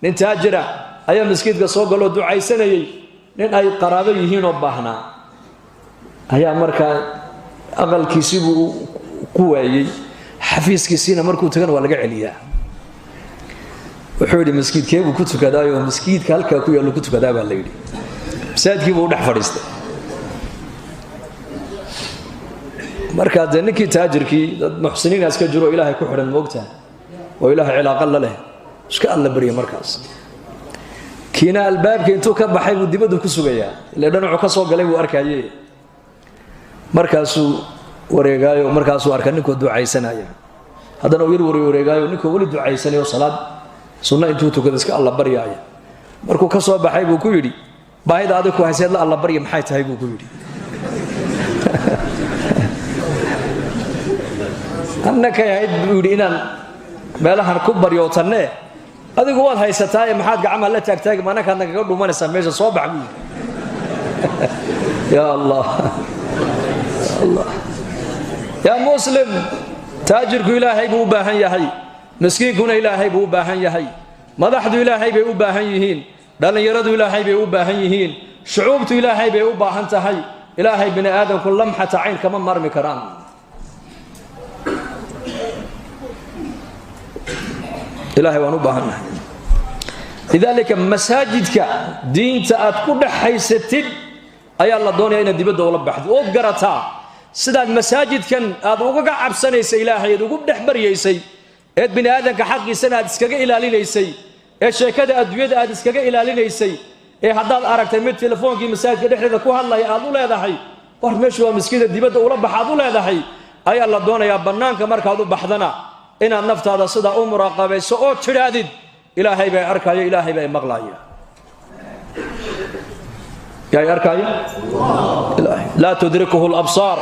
nin taajira ayaa miskiidka soo galo ducaysanayay nin ay qaraabo yihiin oo baahnaa ayaa markaa aqalkiisii buu ku waayay xafiiskiisina markuu tagana waa laga celiyaa wuxuu yidhi miskiidkee buu ku tukadaayo miskiidka halkaa ku yaallo ku tukadaa baa la yidhi masaajidkii buu u dhex fadhiistay markaa dee ninkii taajirkii dad muxsiniina iska jiro ilaahay ku xidhan moogtaha oo ilaahay cilaaqa la leh iska alla barya markaas kiina albaabka intuu ka baxay buu dibaddu ku sugayaa ilaa dhanacu ka soo galay buu arkayay markaasuu wareegaayo markaasuu arka ninkoo ducaysanaya haddana uu yar wareegaayo ninkoo weli ducaysanayo salaad sunna intuu tukada iska alla baryaaya markuu ka soo baxay buu ku yidhi baahida adig ku hayseed la alla barya maxay tahay buu ku yidhi annakay ahayd buu yidhi inaan meelahan ku baryootanne adigu waad haysataa maxaad gacmaha la taagtaagi manakaadna kaga dhumanaysaa meesha soo bax buu ya allah allah ya muslim taajirku ilaahay buu u baahan yahay miskiinkuna ilaahay buu u baahan yahay madaxdu ilaahay bay u baahan yihiin dhallinyaradu ilaahay bay u baahan yihiin shucuubtu ilaahay bay u baahan tahay ilaahay bini aadamku lamxata cayn kama marmi karaan ilaahay waan u baahannahay lidaalika masaajidka diinta aad ku dhaxaysatid ayaa la doonaya inaad dibadda ula baxdo ood garataa sidaad masaajidkan aad ugaga cabsanaysay ilaahay aad ugu dhex baryaysay eed bini aadanka xaqiisana aad iskaga ilaalinaysay ee sheekada adduunyada aad iskaga ilaalinaysay ee haddaad aragtay mid telefoonkii masaajidka dhexdeeda ku hadlaya aad u leedahay war meeshu waa miskiida dibadda ula baxa aad u leedahay ayaa la doonayaa bannaanka markaad u baxdana inaad naftaada sidaa u muraaqabayso oo tidhaadid ilaahay bay arkaya ilaahay bay maqlaya yaay arkaya ilaahay laa tudrikuhu al-absaar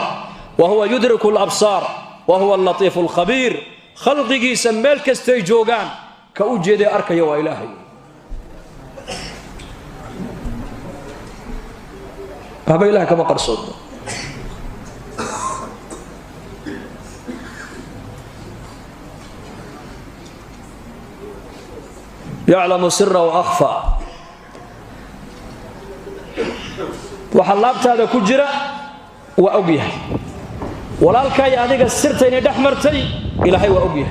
wa huwa yudriku al-absaar wa huwa al-latiif al-khabiir khalqigiisa meel kastay joogaan ka u jeeday arkaya waa ilaahay haba ilaahay kama qarsoodo يعلم سر وأخفى وحلابت هذا كجرة وأوجيه ولا الكاي هذيك السرتين دحمرتي إلى هي وأوجيه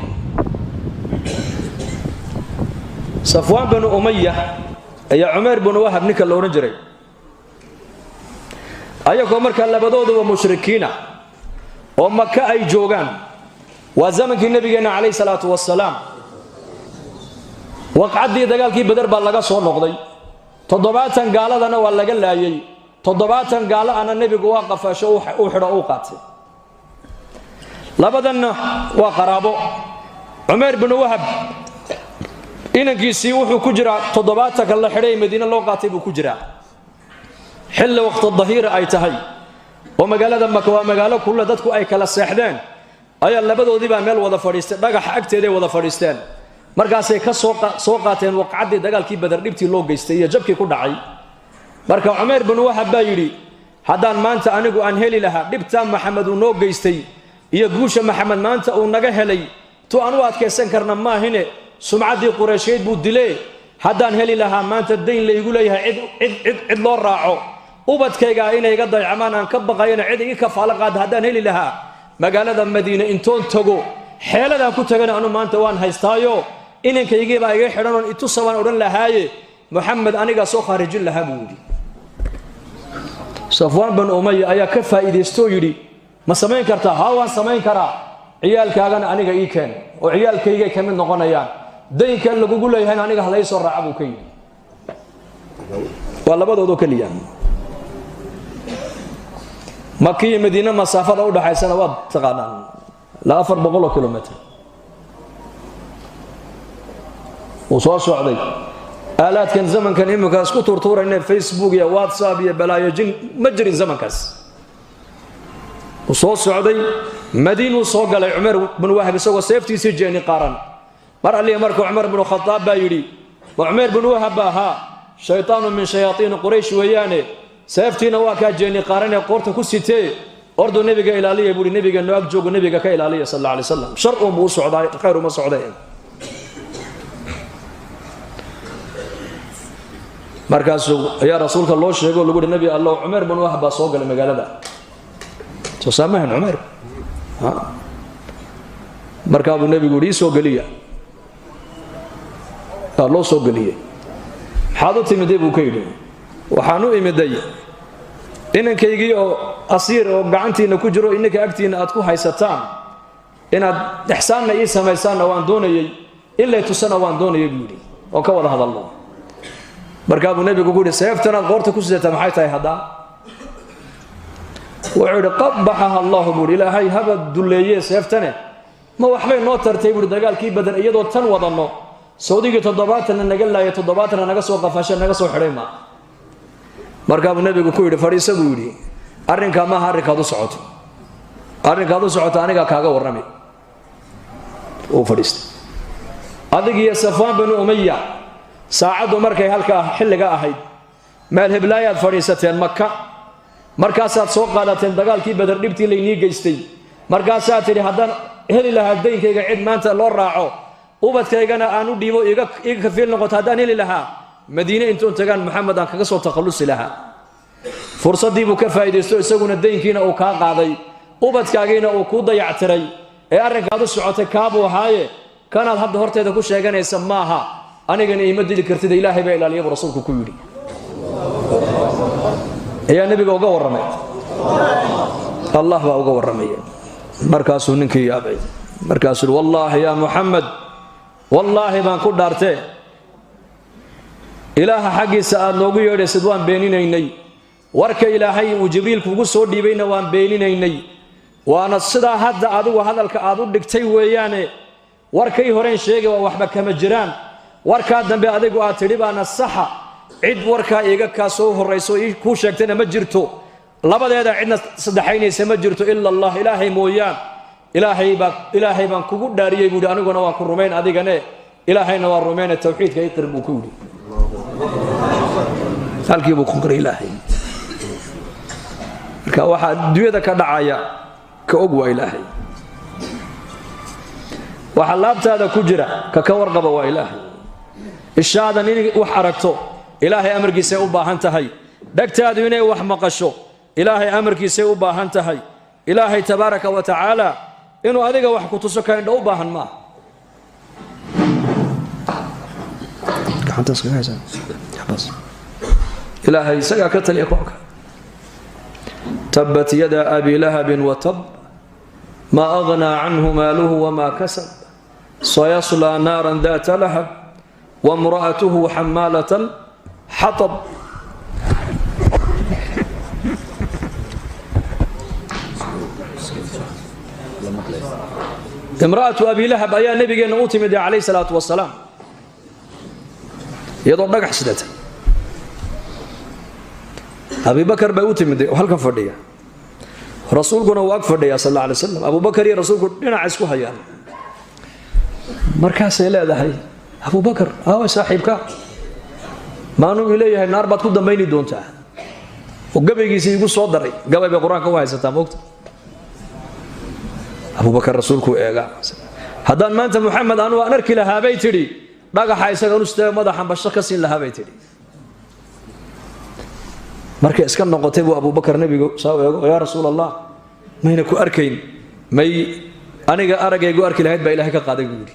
صفوان بن أمية يا عمر بن وهب نكال لو نجري أيكم مركا لبدود ومشركين ومكة أي جوغان وزمن النبي عليه الصلاة والسلام waqcadii dagaalkii badar baa laga soo noqday 7 gaaladana waa laga laayay 7 gaalo ana nabigu waa qafasho uu xidho uu qaatay labadanna waa qaraabo Umar ibn Wahab inankiisii wuxuu ku jiraa 7 kala xidhay Madiina loo qaatay buu ku jiraa xilli waqti dhahira ay tahay oo magaalada Makka waa magaalo kullu dadku ay kala seexdeen ayaa labadoodii baa meel wada fadhiistay dhagax agteeda wada fadhiisteen markaasay ka soo qaateen waqcadii dagaalkii badar dhibtii loo geystay iyo jabkii ku dhacay marka Umar ibn Wahab baa yiri hadaan maanta anigu aan heli lahaa dhibta Maxamed uu noo geystay iyo guusha Maxamed maanta uu naga helay tu aan u adkeysan karna maahine sumcadii Quraysheed buu dilay hadaan heli lahaa maanta deyn la igu leeyahay cid loo raaco ubadkayga inay iga dayacmaan aan ka baqayna cid iga kafaala qaad hadaan heli lahaa magaalada Madiina intoon tago xeeladan ku tagana anu maanta waan haystaayo inankayga baa iga xidhan oo itu sabaan oran lahaaye Muhammad aniga soo khaarijin lahaa buu yiri Safwan bin Umayya ayaa ka faa'iideysto yiri ma samayn kartaa haa waan samayn karaa ciyaalkaagana aniga ii keen oo ciyaalkayga ka mid noqonayaan deynka lagu leeyahay aniga halay soo raaca buu ka yiri waa labadoodu kaliya Makka iyo Madiina masaafada u dhaxaysana waa taqaanaan لا 400 كيلومتر وصار سعودي آلات كان زمن كان إمك اسكو تورين فيسبوك يا واتساب يا بلايا جن مجري زمن كاس وصار سعودي مدينة وصار قال عمر بن وهب سوى سيفتي سجاني قارن مر علي مركو عمر بن الخطاب بايري وعمر بن وهب ها شيطان من شياطين قريش ويانه seeftiina waa kaa jeeni qaaran ee qoorta ku sitee ordo nabiga ilaaliya buu nabiga noo ag joogo nabiga ka ilaaliya sallallahu alayhi wasallam shar oo muu socday khayr uma socday markaasuu ayaa rasuulka loo sheego lagu yiri nabi allah Umar bin Wahba soo galay magaalada soo saamahan Umar markaa buu nabigu yiri soo galiya loo soo galiyay xaadu timidee buu ka yiri waxaan u imiday inankaygii oo asiir oo gacantiina ku jiro inaka agtiina aad ku haysataan inaad ihsaanna ii sameeysaana waan doonayay ilaa tusana waan doonayay buu yiri oo ka wada hadalno markaa buu nabigu ku yiri seeftana qoorta ku sidata maxay tahay hadaa wuxuu qabbaha allah buu ilaahay haba duleeyay seeftana ma waxbay noo tartay buu dagaalkii badan iyadoo tan wadano Saudi 7 naga laayay 7 naga soo qafashay naga soo xiray ma markaa nabigu ku yiri fariisa buu yiri arrinka ma harikaad u socoto aniga kaaga warramay oo fariista adigiya Safwan bin Umayya saacadu markay halka xilliga ahayd meel heblaayad fariisateen Makka markaasaad soo qaadateen dagaalkii Badar dhibtii leeyni geystay markaasaad tiri hadan heli lahaa deenkayga cid maanta loo raaco ubadkaygana aan u dhiibo iga kafiil noqoto hadaan heli lahaa Madiina intuu tagaan Muhammad aan kaga soo takhalusi lahaa fursadii buu ka faa'iideysto isaguna deenkiina uu ka qaaday ubadkaagiina uu ku dayactiray ee arrinkaad u socotay kaabu haaye kanaad hadda horteeda ku sheeganaysa maaha anigana ima dili kartid ilaahay baa ilaaliyo rasuulku ku yiri ayaa nabiga uga warramay allah baa uga warramay markaasuu ninkii yaabay markaasuu wallahi ya Muhammad wallahi baan ku dhaartay ilaaha xaqiisa aad noogu yeedhaysid waan beeninaynay warka ilaahay uu jibriil kugu soo dhiibayna waan beeninaynay waana sida hadda adigu hadalka aad u dhigtay weeyaane warkay horeen sheegay waa waxba kama jiraan warka dambe adigu aad tidhi baana saxa cid warka iga ka soo horeyso ku sheegtayna ma jirto labadeeda cidna saddexaynaysa ma jirto illa allah ilaahay mooyaan ilaahay baan kugu dhaariyay buu aniguna waan ku rumayn adigane ilaahayna waa rumayn tawxiidka ay qirbu ku yiri halkii buu ku qiray ilaahay marka waxa dunyada ka dhacaya ka og waa ilaahay waxa laabtaada ku jira ka warqaba waa ilaahay ishaadan in wax aragto ilaahay amarkiisa u baahan tahay dhagtaadu inay wax maqasho ilaahay amarkiisa u baahan tahay ilaahay tabaaraka wa taala inuu adiga wax ku tuso ka indho u baahan ma gacantaas ka haysan bas ilaahay isaga ka taliya koonka tabbat yada abi lahab wa tab ma aghna anhu maluhu wa ma kasab sayasla naran dhata lahab wa imra'atuhu hammalatal hatab امرأة أبي لهب أيها النبي أوتمد عليه الصلاة والسلام يضرب نجح سدته أبي بكر بأوتمد وهل كان فرديا رسولنا وقف فرديا صلى الله عليه وسلم أبو بكر يا رسول لنا عسكوها يعني مركز لا ده هي أبو بكر صاحبك ما نو إليه النار بتكون دميني دونته وقبل يجي يقول صدري قبل بقرآن كواي ستاموكت أبو بكر رسولك إيجا هذا ما أنت محمد أنا وأنركي لها بيتري بقى حيسك نستوى مدحا بشكسين لها بيتري مركز كان نقطه أبو بكر نبي يا رسول الله ما ينكو أركين ما أنا أرجع يقول أركي لهيد بإلهك قادق يقولي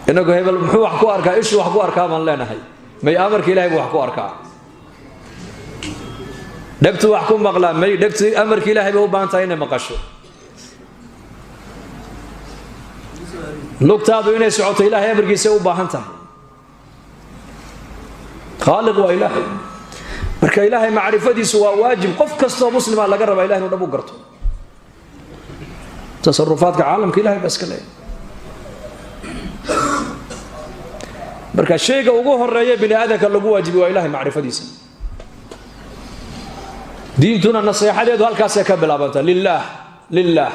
إنه هيبل محو حكو أركا إيش وحكو أركا من لنا هاي ما يأمرك إلهي وحكو أركا دكتو وحكو مغلا ما دكتو أمرك إلهي بهو بانتاين مقشو لوكتادو إنه سعوت إلهي أمرك يسيو باهنتا خالق وإلهي marka ilaahay macrifadiisu waa waajib qof kasto muslim ah laga raba ilaahay inuu dhabu garto tasarrufaadka caalamka ilaahay bas kale marka shayga ugu horeeya bini aadanka lagu waajibi waa ilaahay macrifadiisa diintuna nasiixadeedu halkaas ay ka bilaabanta lillah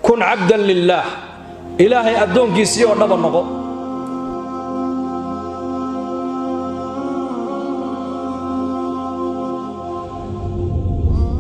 kun abdan lillah ilaahay adoonkiisa oo dhaba noqo